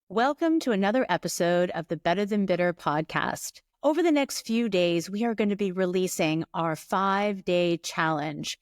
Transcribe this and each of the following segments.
Welcome to another episode of the Better Than Bitter podcast. Over the next few days, we are going to be releasing our 5-day challenge.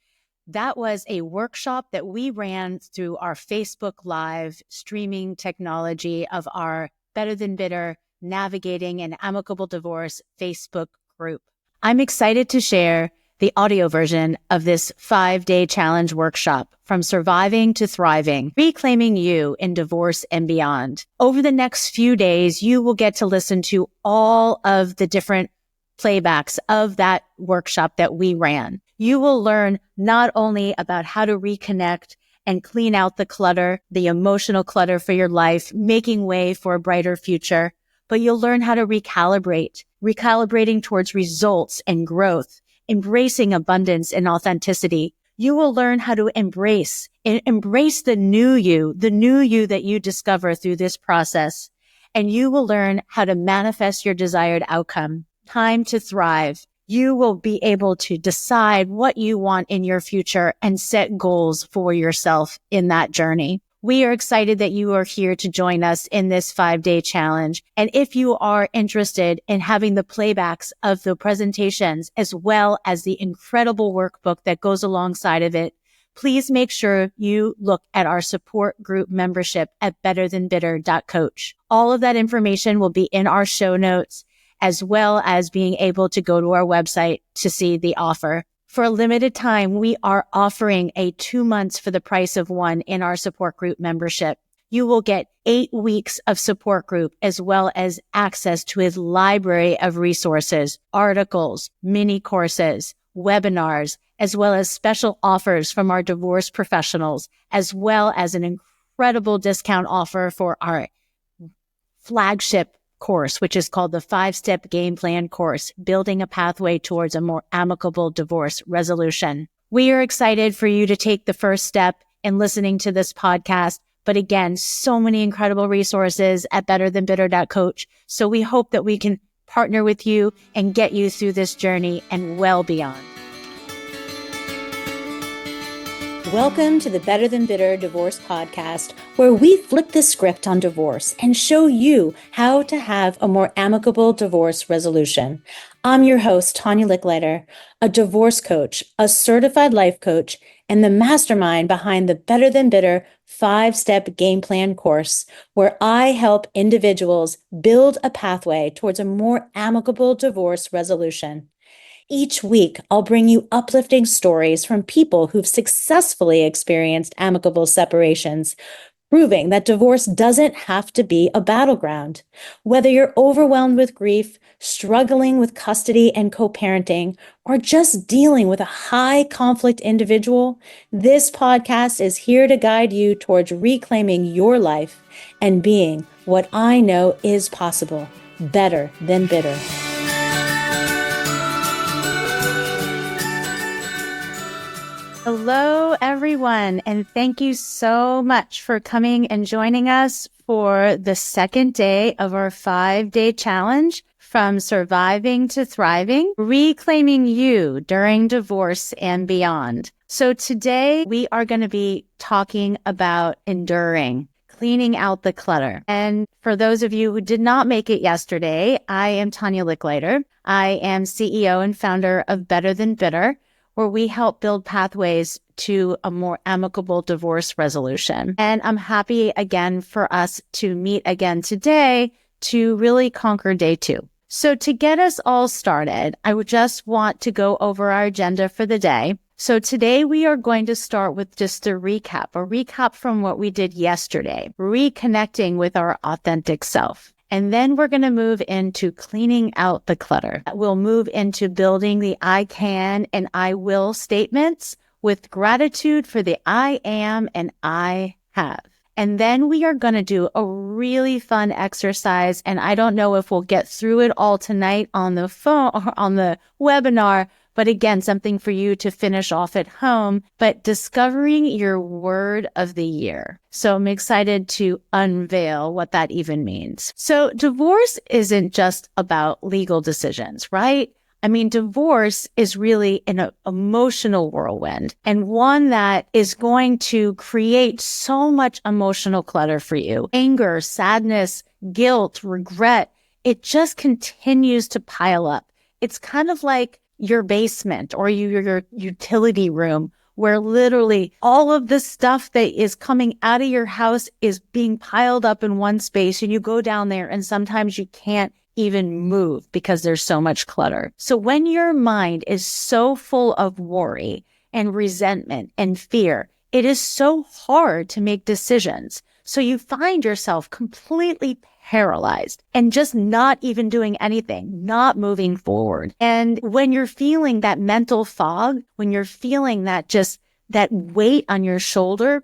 That was a workshop that we ran through our Facebook Live streaming technology of our Better Than Bitter Navigating an Amicable Divorce Facebook group. I'm excited to share the audio version of this 5-day challenge workshop, From Surviving to Thriving, Reclaiming You in Divorce and Beyond. Over the next few days, you will get to listen to all of the different playbacks of that workshop that we ran. You will learn not only about how to reconnect and clean out the clutter, the emotional clutter for your life, making way for a brighter future, but you'll learn how to recalibrating towards results and growth, embracing abundance and authenticity. You will learn how to embrace the new you that you discover through this process. And you will learn how to manifest your desired outcome. Time to thrive. You will be able to decide what you want in your future and set goals for yourself in that journey. We are excited that you are here to join us in this 5-day challenge. And if you are interested in having the playbacks of the presentations as well as the incredible workbook that goes alongside of it, please make sure you look at our support group membership at betterthanbitter.coach. All of that information will be in our show notes, as well as being able to go to our website to see the offer. For a limited time, we are offering a 2 months for the price of one in our support group membership. You will get 8 weeks of support group as well as access to his library of resources, articles, mini courses, webinars, as well as special offers from our divorce professionals, as well as an incredible discount offer for our flagship course, which is called the 5-Step Game Plan course, Building a Pathway Towards a More Amicable Divorce Resolution. We are excited for you to take the first step in listening to this podcast. But again, so many incredible resources at betterthanbitter.coach. So we hope that we can partner with you and get you through this journey and well beyond. Welcome to the Better Than Bitter Divorce Podcast, where we flip the script on divorce and show you how to have a more amicable divorce resolution. I'm your host, Tanya Licklider, a divorce coach, a certified life coach, and the mastermind behind the Better Than Bitter 5-Step Game Plan course, where I help individuals build a pathway towards a more amicable divorce resolution. Each week, I'll bring you uplifting stories from people who've successfully experienced amicable separations, proving that divorce doesn't have to be a battleground. Whether you're overwhelmed with grief, struggling with custody and co-parenting, or just dealing with a high-conflict individual, this podcast is here to guide you towards reclaiming your life and being what I know is possible, better than bitter. Hello, everyone, and thank you so much for coming and joining us for the second day of our 5-day challenge, From Surviving to Thriving, Reclaiming You During Divorce and Beyond. So today we are going to be talking about enduring, cleaning out the clutter. And for those of you who did not make it yesterday, I am Tanya Licklider. I am CEO and founder of Better Than Bitter, where we help build pathways to a more amicable divorce resolution. And I'm happy again for us to meet again today to really conquer day 2. So to get us all started, I would just want to go over our agenda for the day. So today we are going to start with just a recap from what we did yesterday, reconnecting with our authentic self. And then we're going to move into cleaning out the clutter. We'll move into building the I can and I will statements with gratitude for the I am and I have. And then we are going to do a really fun exercise. And I don't know if we'll get through it all tonight on the phone or on the webinar, but again, something for you to finish off at home, but discovering your word of the year. So I'm excited to unveil what that even means. So divorce isn't just about legal decisions, right? I mean, divorce is really an emotional whirlwind, and one that is going to create so much emotional clutter for you. Anger, sadness, guilt, regret. It just continues to pile up. It's kind of like your basement or your utility room, where literally all of the stuff that is coming out of your house is being piled up in one space, and you go down there and sometimes you can't even move because there's so much clutter. So when your mind is so full of worry and resentment and fear, it is so hard to make decisions. So you find yourself completely paralyzed and just not even doing anything, not moving forward. And when you're feeling that mental fog, when you're feeling that weight on your shoulder,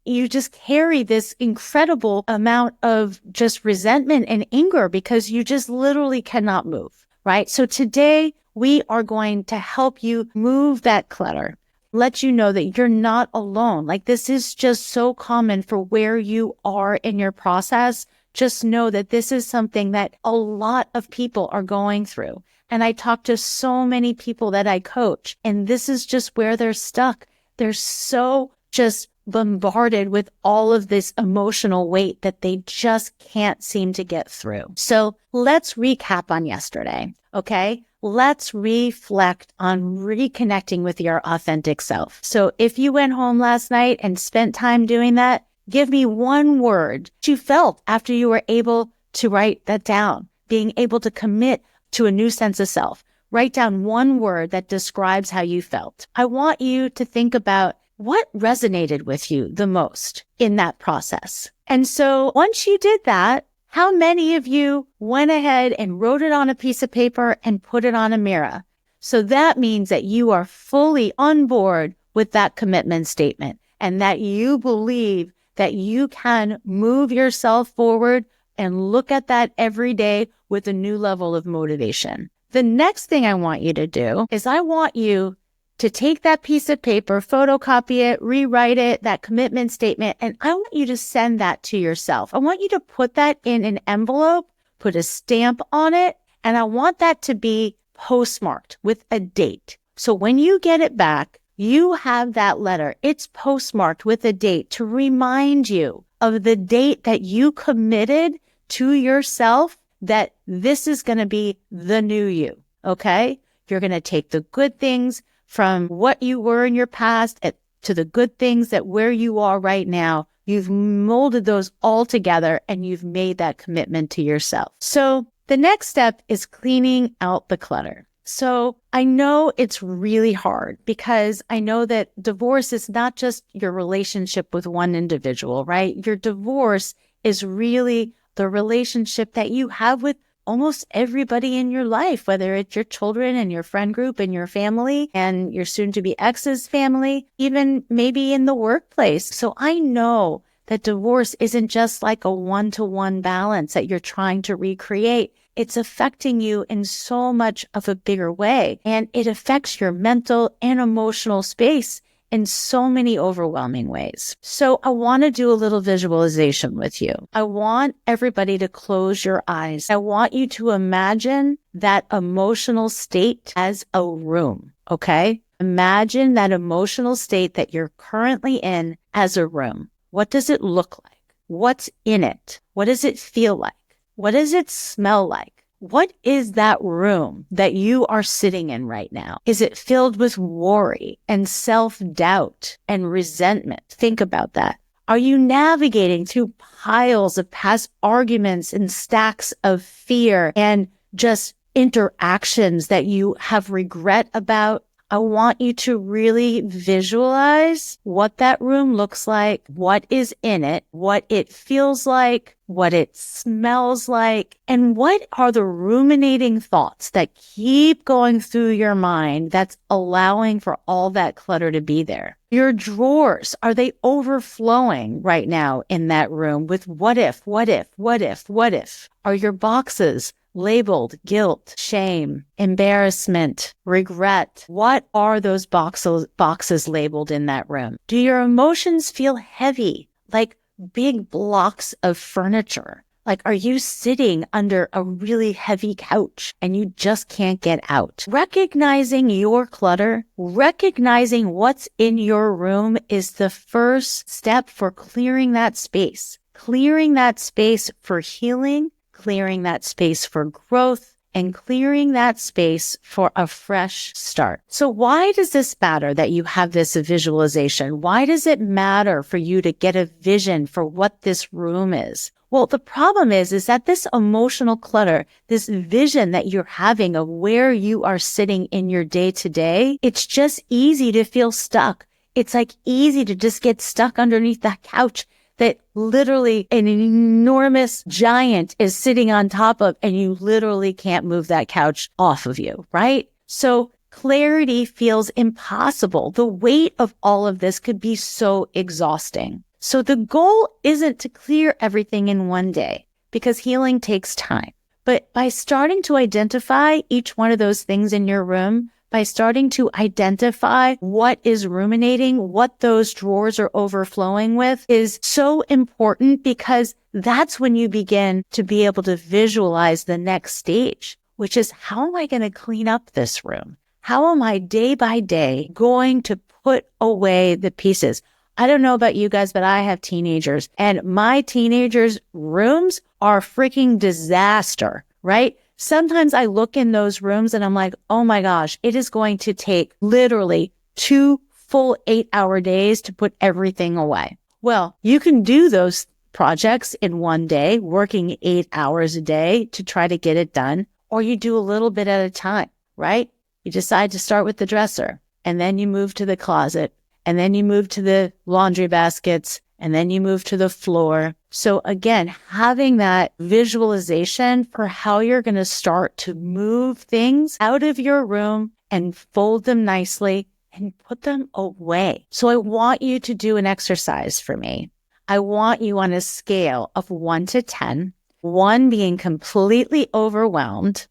you just carry this incredible amount of just resentment and anger because you just literally cannot move, right? So today we are going to help you move that clutter, let you know that you're not alone. Like, this is just so common for where you are in your process. Just know that this is something that a lot of people are going through. And I talk to so many people that I coach, and this is just where they're stuck. They're so just bombarded with all of this emotional weight that they just can't seem to get through. So let's recap on yesterday, okay? Let's reflect on reconnecting with your authentic self. So if you went home last night and spent time doing that, give me one word you felt after you were able to write that down, being able to commit to a new sense of self. Write down one word that describes how you felt. I want you to think about what resonated with you the most in that process. And so once you did that, how many of you went ahead and wrote it on a piece of paper and put it on a mirror? So that means that you are fully on board with that commitment statement and that you believe that you can move yourself forward and look at that every day with a new level of motivation. The next thing I want you to do is I want you to take that piece of paper, photocopy it, rewrite it, that commitment statement, and I want you to send that to yourself. I want you to put that in an envelope, put a stamp on it, and I want that to be postmarked with a date. So when you get it back, you have that letter. It's postmarked with a date to remind you of the date that you committed to yourself that this is going to be the new you, okay? You're going to take the good things from what you were in your past to the good things that where you are right now. You've molded those all together and you've made that commitment to yourself. So the next step is cleaning out the clutter. So I know it's really hard because I know that divorce is not just your relationship with one individual, right? Your divorce is really the relationship that you have with almost everybody in your life, whether it's your children and your friend group and your family and your soon-to-be ex's family, even maybe in the workplace. So I know that divorce isn't just like a one-to-one balance that you're trying to recreate. It's affecting you in so much of a bigger way, and it affects your mental and emotional space in so many overwhelming ways. So I want to do a little visualization with you. I want everybody to close your eyes. I want you to imagine that emotional state as a room, okay? Imagine that emotional state that you're currently in as a room. What does it look like? What's in it? What does it feel like? What does it smell like? What is that room that you are sitting in right now? Is it filled with worry and self-doubt and resentment? Think about that. Are you navigating through piles of past arguments and stacks of fear and just interactions that you have regret about? I want you to really visualize what that room looks like, what is in it, what it feels like, what it smells like, and what are the ruminating thoughts that keep going through your mind that's allowing for all that clutter to be there. Your drawers, are they overflowing right now in that room with what if, what if, what if, what if? Are your boxes labeled guilt, shame, embarrassment, regret? What are those boxes labeled in that room? Do your emotions feel heavy, like big blocks of furniture? Like, are you sitting under a really heavy couch and you just can't get out? Recognizing your clutter, recognizing what's in your room is the first step for clearing that space for healing, clearing that space for growth, and clearing that space for a fresh start. So why does this matter that you have this visualization? Why does it matter for you to get a vision for what this room is? Well, the problem is that this emotional clutter, this vision that you're having of where you are sitting in your day to day, it's just easy to feel stuck. It's like easy to just get stuck underneath that couch that literally an enormous giant is sitting on top of, and you literally can't move that couch off of you, right? So clarity feels impossible. The weight of all of this could be so exhausting. So the goal isn't to clear everything in one day, because healing takes time. But by starting to identify each one of those things in your room, by starting to identify what is ruminating, what those drawers are overflowing with, is so important, because that's when you begin to be able to visualize the next stage, which is, how am I going to clean up this room? How am I day by day going to put away the pieces? I don't know about you guys, but I have teenagers, and my teenagers' rooms are freaking disaster, right? Sometimes I look in those rooms and I'm like, oh my gosh, it is going to take literally 2 full 8-hour days to put everything away. Well, you can do those projects in one day, working 8 hours a day to try to get it done, or you do a little bit at a time, right? You decide to start with the dresser, and then you move to the closet, and then you move to the laundry baskets, and then you move to the floor. So again, having that visualization for how you're going to start to move things out of your room and fold them nicely and put them away. So I want you to do an exercise for me. I want you on a scale of 1 to 10, 1 being completely overwhelmed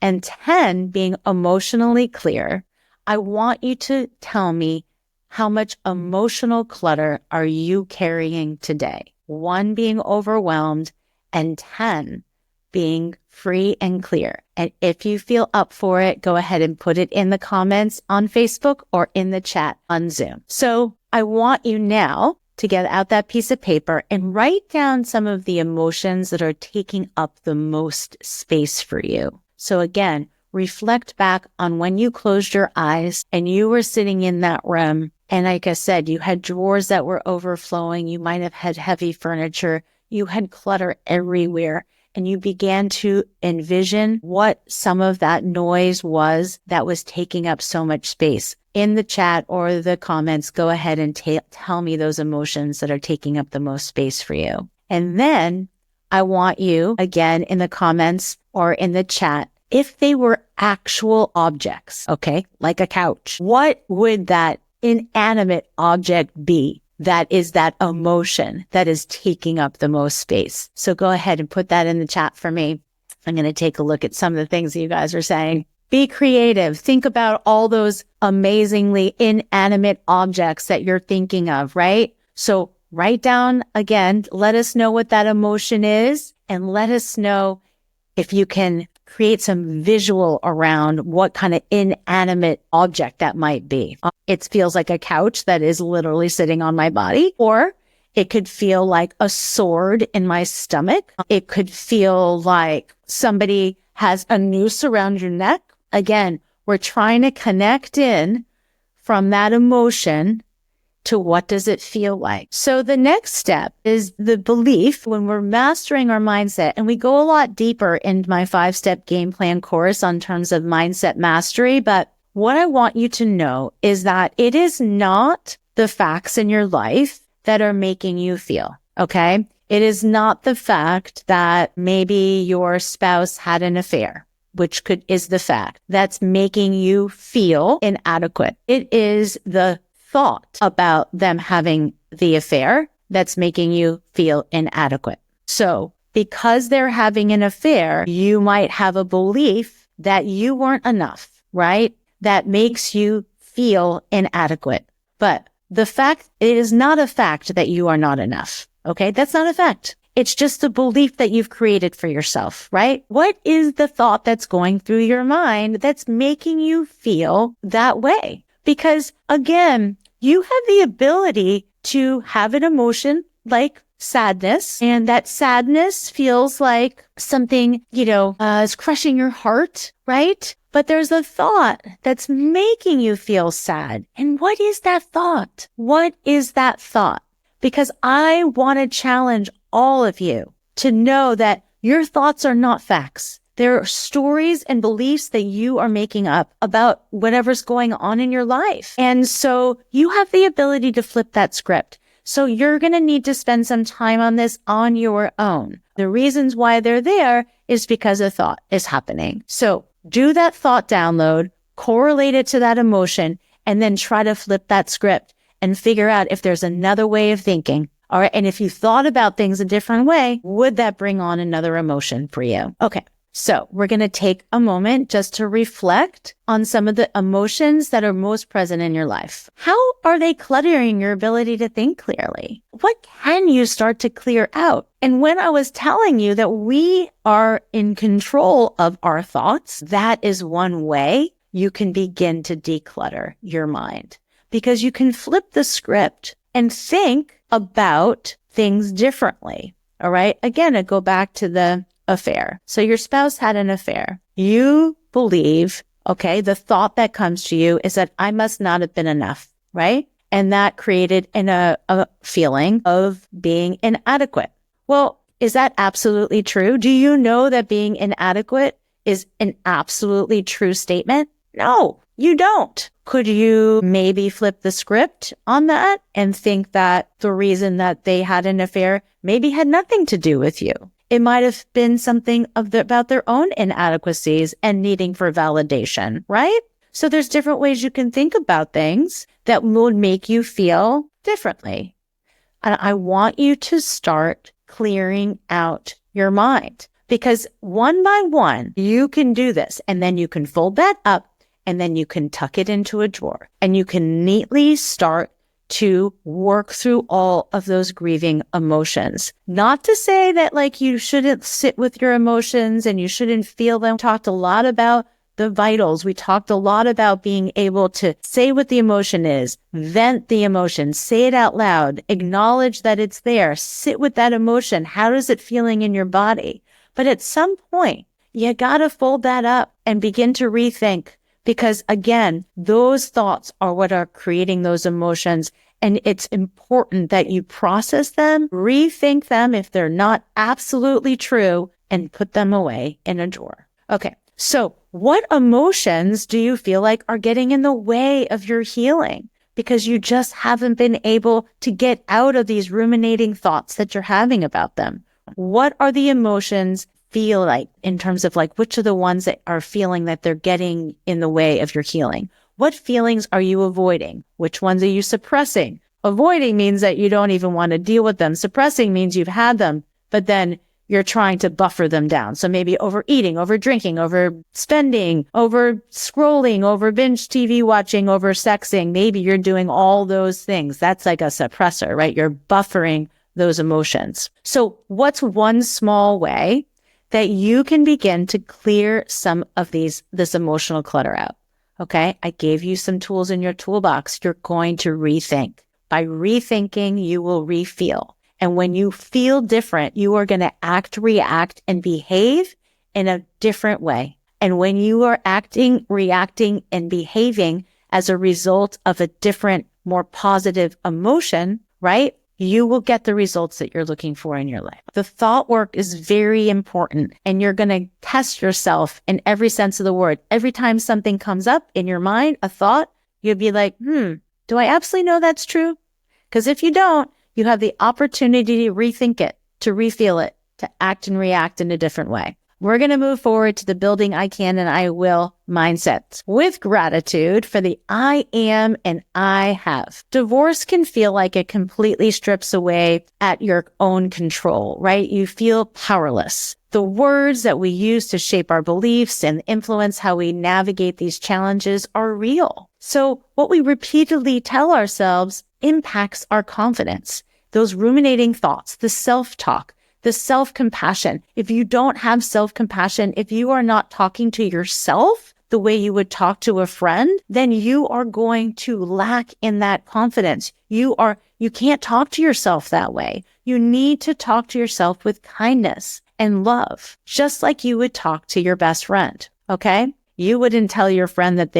and 10 being emotionally clear. I want you to tell me, how much emotional clutter are you carrying today? 1 being overwhelmed and 10 being free and clear. And if you feel up for it, go ahead and put it in the comments on Facebook or in the chat on Zoom. So I want you now to get out that piece of paper and write down some of the emotions that are taking up the most space for you. So again, reflect back on when you closed your eyes and you were sitting in that room. And like I said, you had drawers that were overflowing. You might have had heavy furniture. You had clutter everywhere. And you began to envision what some of that noise was that was taking up so much space. In the chat or the comments, go ahead and tell me those emotions that are taking up the most space for you. And then I want you, again, in the comments or in the chat, if they were actual objects, okay, like a couch, what would that inanimate object be that is that emotion that is taking up the most space? So go ahead and put that in the chat for me. I'm going to take a look at some of the things that you guys are saying. Be creative. Think about all those amazingly inanimate objects that you're thinking of, right? So write down again, let us know what that emotion is, and let us know if you can create some visual around what kind of inanimate object that might be. It feels like a couch that is literally sitting on my body, or it could feel like a sword in my stomach. It could feel like somebody has a noose around your neck. Again, we're trying to connect in from that emotion to what does it feel like. So the next step is the belief. When we're mastering our mindset, and we go a lot deeper in my 5-step game plan course on terms of mindset mastery, but what I want you to know is that it is not the facts in your life that are making you feel, okay? It is not the fact that maybe your spouse had an affair, which is the fact that's making you feel inadequate. It is the thought about them having the affair that's making you feel inadequate. So because they're having an affair, you might have a belief that you weren't enough, right? That makes you feel inadequate. But it is not a fact that you are not enough. Okay. That's not a fact. It's just a belief that you've created for yourself, right? What is the thought that's going through your mind that's making you feel that way? Because again, you have the ability to have an emotion like sadness, and that sadness feels like something, is crushing your heart, right? But there's a thought that's making you feel sad. And what is that thought? What is that thought? Because I want to challenge all of you to know that your thoughts are not facts. They're stories and beliefs that you are making up about whatever's going on in your life. And so you have the ability to flip that script. So you're going to need to spend some time on this on your own. The reasons why they're there is because a thought is happening. So do that thought download, correlate it to that emotion, and then try to flip that script and figure out if there's another way of thinking. All right. And if you thought about things a different way, would that bring on another emotion for you? Okay. So we're going to take a moment just to reflect on some of the emotions that are most present in your life. How are they cluttering your ability to think clearly? What can you start to clear out? And when I was telling you that we are in control of our thoughts, that is one way you can begin to declutter your mind, because you can flip the script and think about things differently. All right. Again, I go back to the affair. So your spouse had an affair. You believe, okay, the thought that comes to you is that I must not have been enough, right? And that created a feeling of being inadequate. Well, is that absolutely true? Do you know that being inadequate is an absolutely true statement? No, you don't. Could you maybe flip the script on that and think that the reason that they had an affair maybe had nothing to do with you? It might have been something about their own inadequacies and needing for validation, right? So there's different ways you can think about things that will make you feel differently. And I want you to start clearing out your mind, because one by one, you can do this, and then you can fold that up, and then you can tuck it into a drawer, and you can neatly start to work through all of those grieving emotions. Not to say that you shouldn't sit with your emotions and you shouldn't feel them. We talked a lot about the vitals. We talked a lot about being able to say what the emotion is, vent the emotion, say it out loud, acknowledge that it's there, sit with that emotion. How is it feeling in your body? But at some point, you got to fold that up and begin to rethink. Because again, those thoughts are what are creating those emotions. And it's important that you process them, rethink them if they're not absolutely true, and put them away in a drawer. Okay. So what emotions do you feel like are getting in the way of your healing? Because you just haven't been able to get out of these ruminating thoughts that you're having about them. What are the emotions feel like in terms of which are the ones that are feeling that they're getting in the way of your healing? What feelings are you avoiding? Which ones are you suppressing? Avoiding means that you don't even want to deal with them. Suppressing means you've had them, but then you're trying to buffer them down. So maybe overeating, over drinking, over spending, over scrolling, over binge TV watching, over sexing. Maybe you're doing all those things. That's like a suppressor, right? You're buffering those emotions. So what's one small way that you can begin to clear some of this emotional clutter out? Okay. I gave you some tools in your toolbox. You're going to rethink. By rethinking, you will refeel. And when you feel different, you are going to act, react, and behave in a different way. And when you are acting, reacting, and behaving as a result of a different, more positive emotion, right? You will get the results that you're looking for in your life. The thought work is very important, and you're going to test yourself in every sense of the word. Every time something comes up in your mind, a thought, you'll be like, do I absolutely know that's true? Because if you don't, you have the opportunity to rethink it, to refeel it, to act and react in a different way. We're going to move forward to the building I can and I will mindset with gratitude for the I am and I have. Divorce can feel like it completely strips away at your own control, right? You feel powerless. The words that we use to shape our beliefs and influence how we navigate these challenges are real. So what we repeatedly tell ourselves impacts our confidence. Those ruminating thoughts, the self-talk, The self-compassion. If you don't have self-compassion, if you are not talking to yourself the way you would talk to a friend, then you are going to lack in that confidence. You can't talk to yourself that way. You need to talk to yourself with kindness and love, just like you would talk to your best friend. Okay? You wouldn't tell your friend that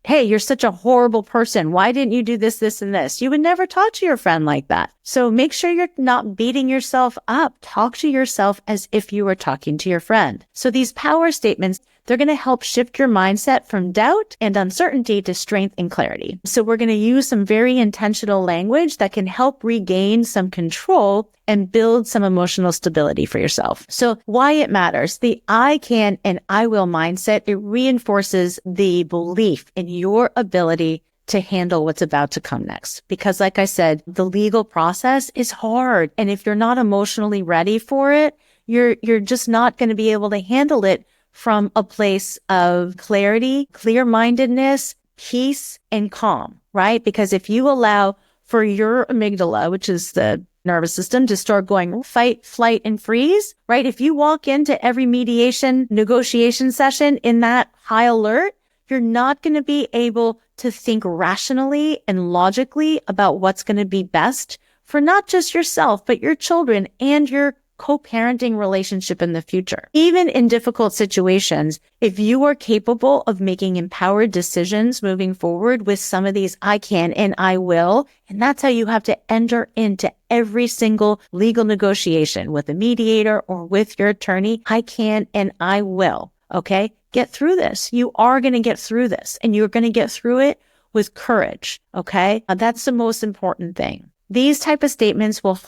hey, you're such a horrible person. Why didn't you do this, this, and this? You would never talk to your friend like that. So make sure you're not beating yourself up. Talk to yourself as if you were talking to your friend. So these power statements, they're going to help shift your mindset from doubt and uncertainty to strength and clarity. So we're going to use some very intentional language that can help regain some control and build some emotional stability for yourself. So why it matters, the I can and I will mindset, it reinforces the belief in your ability to handle what's about to come next. Because like I said, the legal process is hard. And if you're not emotionally ready for it, you're just not going to be able to handle it from a place of clarity, clear-mindedness, peace, and calm, right? Because if you allow for your amygdala, which is the nervous system, to start going fight, flight, and freeze, right? If you walk into every mediation negotiation session in that high alert, you're not going to be able to think rationally and logically about what's going to be best for not just yourself, but your children and your co-parenting relationship in the future. Even in difficult situations, if you are capable of making empowered decisions moving forward with some of these I can and I will, and that's how you have to enter into every single legal negotiation with a mediator or with your attorney, I can and I will, okay? Get through this. You are going to get through this, and you're going to get through it with courage, okay? That's the most important thing. These type of statements will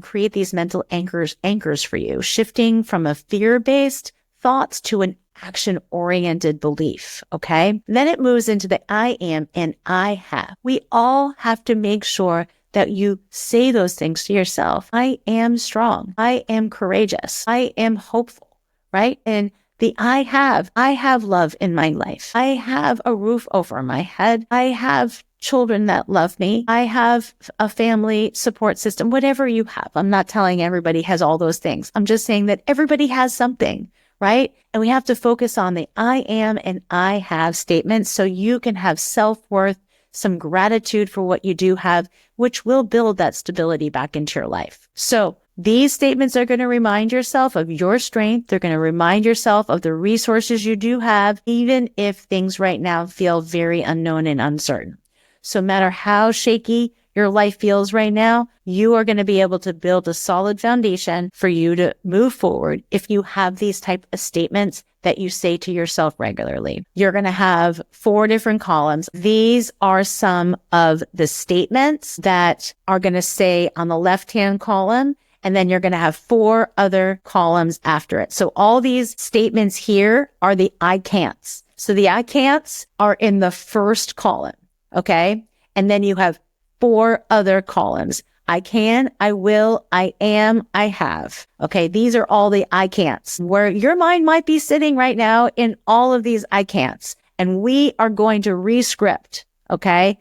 create these mental anchors for you, shifting from a fear-based thoughts to an action-oriented belief, okay? Then it moves into the I am and I have. We all have to make sure that you say those things to yourself. I am strong. I am courageous. I am hopeful, right? And the I have love in my life. I have a roof over my head. I have children that love me. I have a family support system, whatever you have. I'm not telling everybody has all those things. I'm just saying that everybody has something, right? And we have to focus on the I am and I have statements so you can have self-worth, some gratitude for what you do have, which will build that stability back into your life. So these statements are going to remind yourself of your strength. They're going to remind yourself of the resources you do have, even if things right now feel very unknown and uncertain. So no matter how shaky your life feels right now, you are going to be able to build a solid foundation for you to move forward if you have these type of statements that you say to yourself regularly. You're going to have 4 different columns. These are some of the statements that are going to say on the left-hand column, and then you're going to have 4 other columns after it. So all these statements here are the I can'ts. So the I can'ts are in the first column. Okay. And then you have 4 other columns. I can, I will, I am, I have. Okay. These are all the I can'ts, where your mind might be sitting right now in all of these I can'ts. And we are going to re-script. Okay.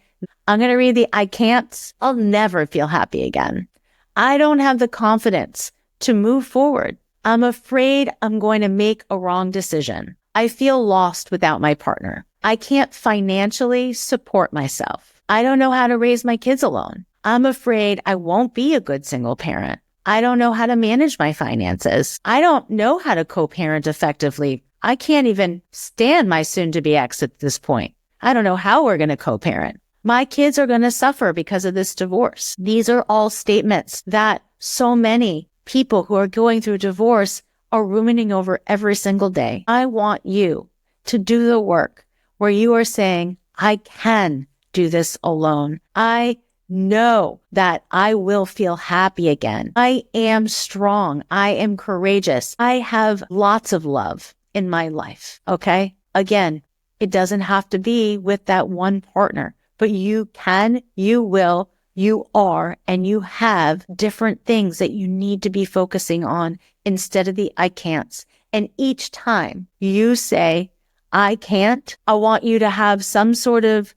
I'm going to read the I can'ts. I'll never feel happy again. I don't have the confidence to move forward. I'm afraid I'm going to make a wrong decision. I feel lost without my partner. I can't financially support myself. I don't know how to raise my kids alone. I'm afraid I won't be a good single parent. I don't know how to manage my finances. I don't know how to co-parent effectively. I can't even stand my soon-to-be ex at this point. I don't know how we're going to co-parent. My kids are going to suffer because of this divorce. These are all statements that so many people who are going through divorce are ruminating over every single day. I want you to do the work where you are saying, I can do this alone. I know that I will feel happy again. I am strong. I am courageous. I have lots of love in my life. Okay. Again, it doesn't have to be with that one partner, but you can, you will, you are, and you have different things that you need to be focusing on instead of the I can'ts. And each time you say, I can't, I want you to have some sort of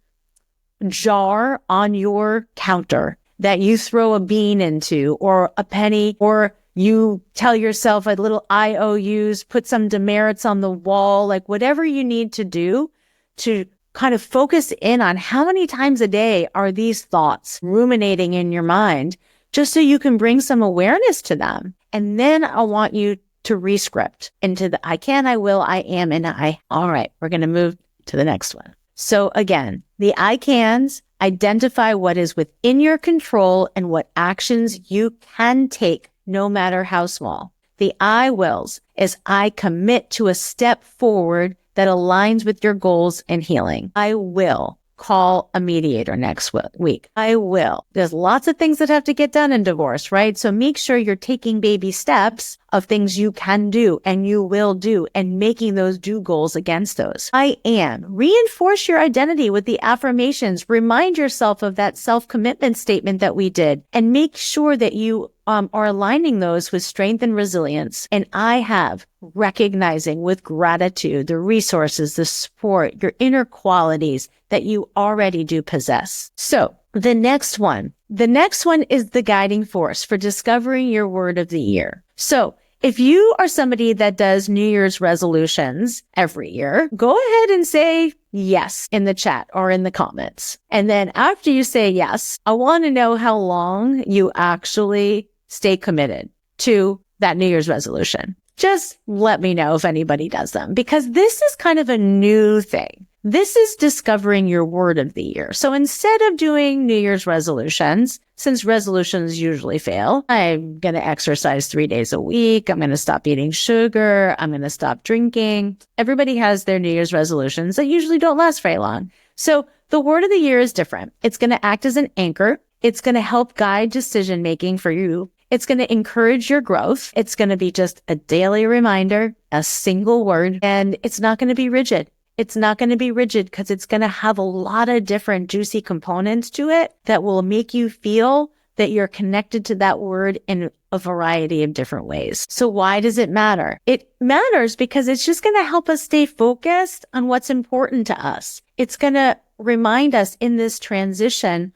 jar on your counter that you throw a bean into, or a penny, or you tell yourself a little IOUs, put some demerits on the wall, like whatever you need to do to kind of focus in on how many times a day are these thoughts ruminating in your mind, just so you can bring some awareness to them. And then I want you to rescript into the I can, I will, I am, and I. All right, we're going to move to the next one. So again, the I cans, identify what is within your control and what actions you can take, no matter how small. The I wills is I commit to a step forward that aligns with your goals and healing. I will call a mediator next week. I will. There's lots of things that have to get done in divorce, right? So make sure you're taking baby steps of things you can do and you will do and making those do goals against those. I am. Reinforce your identity with the affirmations. Remind yourself of that self-commitment statement that we did and make sure that you are aligning those with strength and resilience. And I have, recognizing with gratitude the resources, the support, your inner qualities that you already do possess. So the next one is the guiding force for discovering your word of the year. So if you are somebody that does New Year's resolutions every year, go ahead and say yes in the chat or in the comments. And then after you say yes, I want to know how long you actually stay committed to that New Year's resolution. Just let me know if anybody does them, because this is kind of a new thing. This is discovering your word of the year. So instead of doing New Year's resolutions, since resolutions usually fail, I'm going to exercise 3 days a week. I'm going to stop eating sugar. I'm going to stop drinking. Everybody has their New Year's resolutions that usually don't last very long. So the word of the year is different. It's going to act as an anchor. It's going to help guide decision-making for you. It's going to encourage your growth. It's going to be just a daily reminder, a single word, and it's not going to be rigid. It's not going to be rigid because it's going to have a lot of different juicy components to it that will make you feel that you're connected to that word in a variety of different ways. So why does it matter? It matters because it's just going to help us stay focused on what's important to us. It's going to remind us in this transition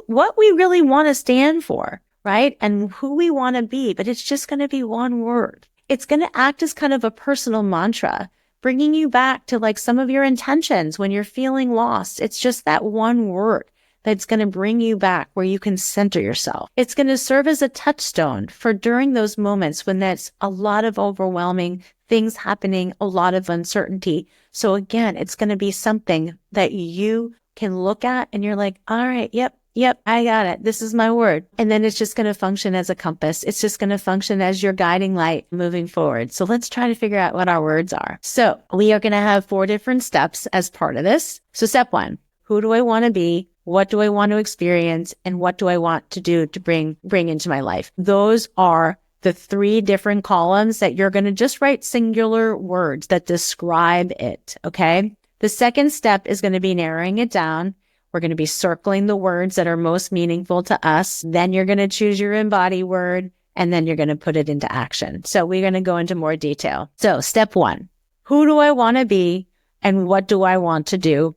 what we really want to stand for, right? And who we want to be, but it's just going to be one word. It's going to act as kind of a personal mantra, bringing you back to like some of your intentions when you're feeling lost. It's just that one word that's going to bring you back where you can center yourself. It's going to serve as a touchstone for during those moments when there's a lot of overwhelming things happening, a lot of uncertainty. So again, it's going to be something that you can look at and you're like, all right, yep, I got it. This is my word. And then it's just going to function as a compass. It's just going to function as your guiding light moving forward. So let's try to figure out what our words are. So we are going to have 4 different steps as part of this. So step 1, who do I want to be? What do I want to experience? And what do I want to do to bring into my life? Those are the 3 different columns that you're going to just write singular words that describe it. Okay. The second step is going to be narrowing it down. We're going to be circling the words that are most meaningful to us. Then you're going to choose your embody word, and then you're going to put it into action. So we're going to go into more detail. So step 1, who do I want to be and what do I want to do?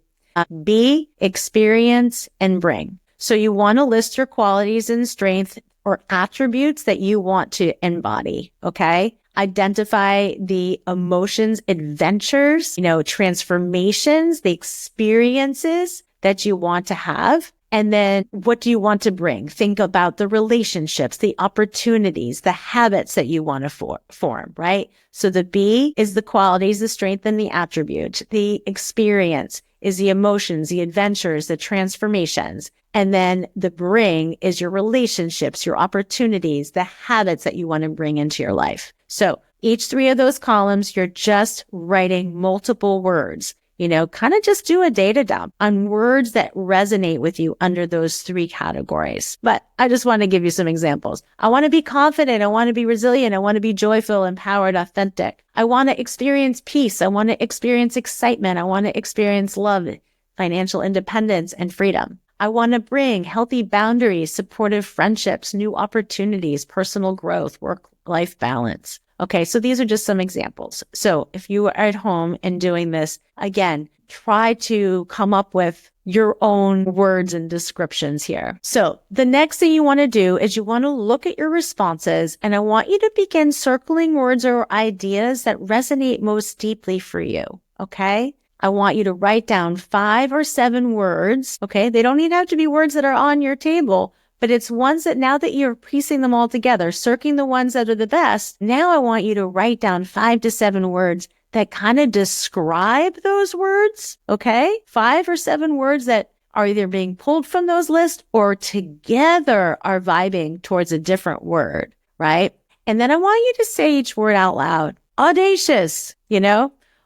Be, experience, and bring. So you want to list your qualities and strengths or attributes that you want to embody. Okay. Identify the emotions, adventures, transformations, the experiences that you want to have. And then what do you want to bring? Think about the relationships, the opportunities, the habits that you want to form, right? So the B is the qualities, the strength, and the attribute. The experience is the emotions, the adventures, the transformations. And then the bring is your relationships, your opportunities, the habits that you want to bring into your life. So each 3 of those columns, you're just writing multiple words. Kind of just do a data dump on words that resonate with you under those 3 categories. But I just want to give you some examples. I want to be confident. I want to be resilient. I want to be joyful, empowered, authentic. I want to experience peace. I want to experience excitement. I want to experience love, financial independence, and freedom. I want to bring healthy boundaries, supportive friendships, new opportunities, personal growth, work-life balance. Okay, so these are just some examples. So if you are at home and doing this, again, try to come up with your own words and descriptions here. So the next thing you want to do is you want to look at your responses, and I want you to begin circling words or ideas that resonate most deeply for you. Okay. I want you to write down 5 or 7 words. Okay. They don't even have to be words that are on your table, but it's ones that now that you're piecing them all together, circling the ones that are the best. Now I want you to write down 5 to 7 words that kind of describe those words. Okay. 5 or 7 words that are either being pulled from those lists or together are vibing towards a different word. Right. And then I want you to say each word out loud. Audacious,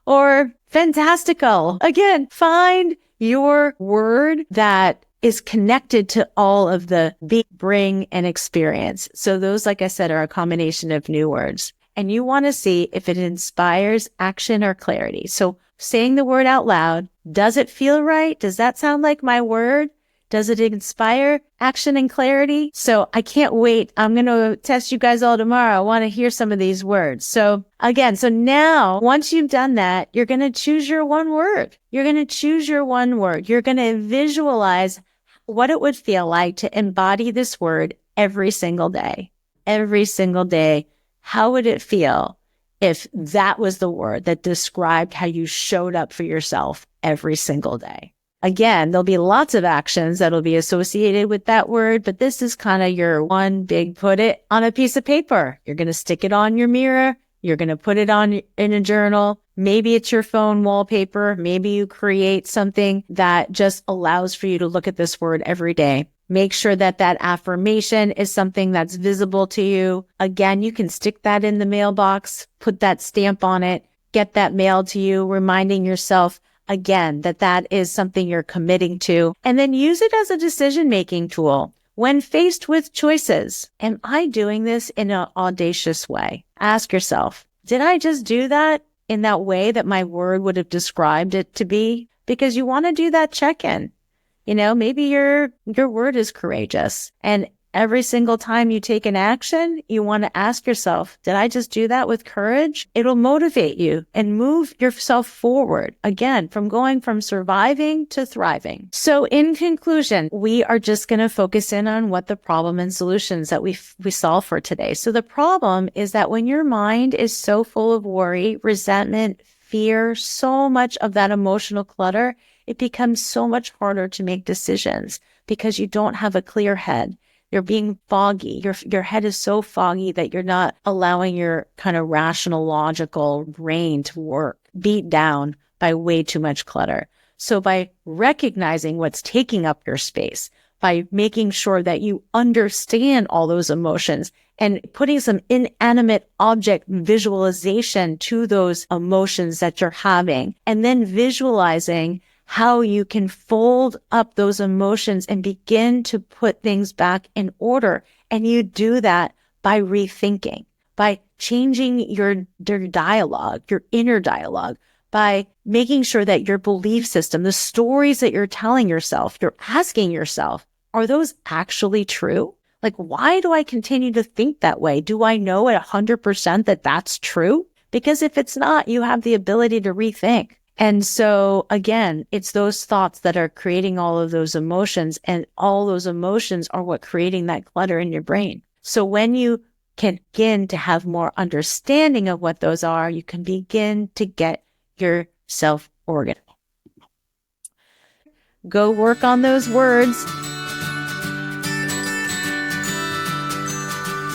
or fantastical. Again, find your word that is connected to all of the be, bring, and experience. So those, like I said, are a combination of new words. And you want to see if it inspires action or clarity. So saying the word out loud, does it feel right? Does that sound like my word? Does it inspire action and clarity? So I can't wait. I'm going to test you guys all tomorrow. I want to hear some of these words. So again, so now once you've done that, you're going to choose your one word. You're going to choose your one word. You're going to visualize what it would feel like to embody this word every single day. Every single day. How would it feel if that was the word that described how you showed up for yourself every single day? Again, there'll be lots of actions that'll be associated with that word, but this is kind of your one big put it on a piece of paper. You're going to stick it on your mirror. You're going to put it on in a journal. Maybe it's your phone wallpaper. Maybe you create something that just allows for you to look at this word every day. Make sure that that affirmation is something that's visible to you. Again, you can stick that in the mailbox, put that stamp on it, get that mailed to you, reminding yourself again, that is something you're committing to, and then use it as a decision-making tool. When faced with choices, am I doing this in an audacious way? Ask yourself, did I just do that in that way that my word would have described it to be? Because you want to do that check-in. Maybe your word is courageous, and every single time you take an action, you want to ask yourself, did I just do that with courage? It'll motivate you and move yourself forward, again, from going from surviving to thriving. So in conclusion, we are just going to focus in on what the problem and solutions that we solve for today. So the problem is that when your mind is so full of worry, resentment, fear, so much of that emotional clutter, it becomes so much harder to make decisions because you don't have a clear head. You're being foggy. Your head is so foggy that you're not allowing your kind of rational, logical brain to work, beat down by way too much clutter. So by recognizing what's taking up your space, by making sure that you understand all those emotions and putting some inanimate object visualization to those emotions that you're having, and then visualizing how you can fold up those emotions and begin to put things back in order. And you do that by rethinking, by changing your dialogue, your inner dialogue, by making sure that your belief system, the stories that you're telling yourself, you're asking yourself, are those actually true? Like, why do I continue to think that way? Do I know at 100% that that's true? Because if it's not, you have the ability to rethink. And so again, it's those thoughts that are creating all of those emotions, and all those emotions are what creating that clutter in your brain. So when you can begin to have more understanding of what those are, you can begin to get yourself organized. Go work on those words.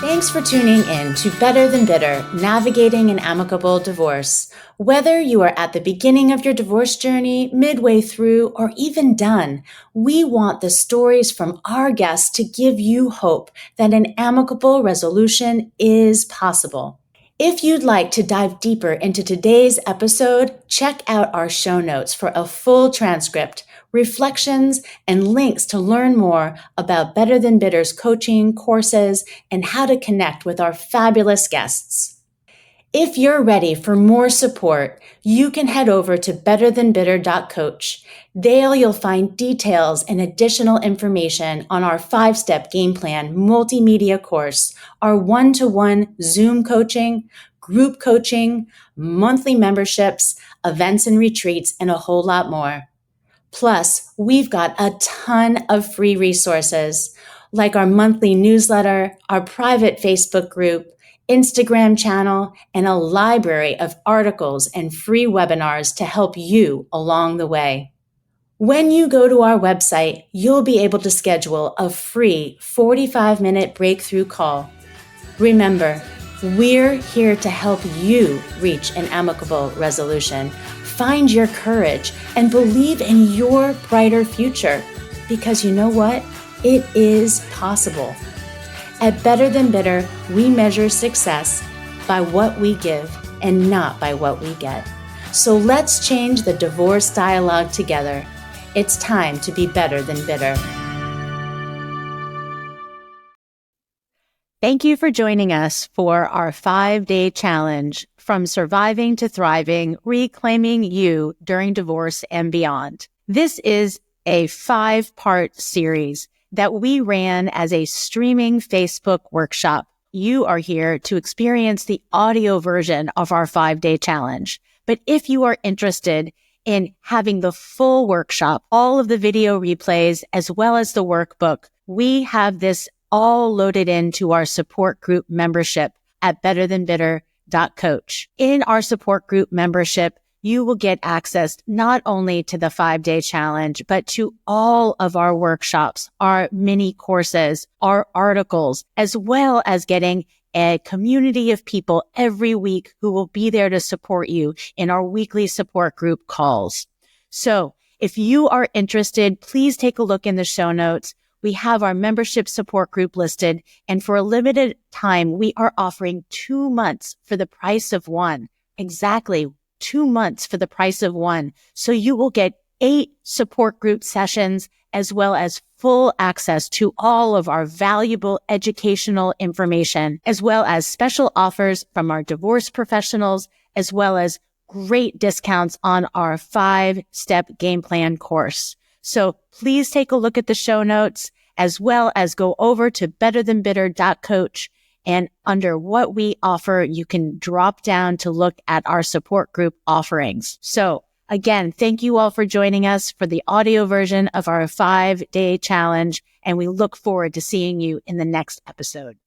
Thanks for tuning in to Better Than Bitter, Navigating an Amicable Divorce. Whether you are at the beginning of your divorce journey, midway through, or even done, we want the stories from our guests to give you hope that an amicable resolution is possible. If you'd like to dive deeper into today's episode, check out our show notes for a full transcript, reflections, and links to learn more about Better Than Bitter's coaching, courses, and how to connect with our fabulous guests. If you're ready for more support, you can head over to betterthanbitter.coach. There you'll find details and additional information on our 5-step game plan multimedia course, our one-to-one Zoom coaching, group coaching, monthly memberships, events and retreats, and a whole lot more. Plus, we've got a ton of free resources like our monthly newsletter, our private Facebook group, Instagram channel, and a library of articles and free webinars to help you along the way. When you go to our website, you'll be able to schedule a free 45-minute breakthrough call. Remember, we're here to help you reach an amicable resolution, find your courage, and believe in your brighter future. Because you know what? It is possible. At Better Than Bitter, we measure success by what we give and not by what we get. So let's change the divorce dialogue together. It's time to be better than bitter. Thank you for joining us for our 5-day challenge, From Surviving to Thriving, Reclaiming You During Divorce and Beyond. This is a 5-part series that we ran as a streaming Facebook workshop. You are here to experience the audio version of our 5-day challenge. But if you are interested in having the full workshop, all of the video replays, as well as the workbook, we have this all loaded into our support group membership at betterthanbitter.coach. In our support group membership, you will get access not only to the 5-day challenge, but to all of our workshops, our mini courses, our articles, as well as getting a community of people every week who will be there to support you in our weekly support group calls. So if you are interested, please take a look in the show notes. We have our membership support group listed, and for a limited time, we are offering 2 months for the price of one. Exactly 2 months for the price of one. So you will get 8 support group sessions, as well as full access to all of our valuable educational information, as well as special offers from our divorce professionals, as well as great discounts on our 5-step game plan course. So please take a look at the show notes, as well as go over to betterthanbitter.coach, and under what we offer, you can drop down to look at our support group offerings. So again, thank you all for joining us for the audio version of our 5-day challenge, and we look forward to seeing you in the next episode.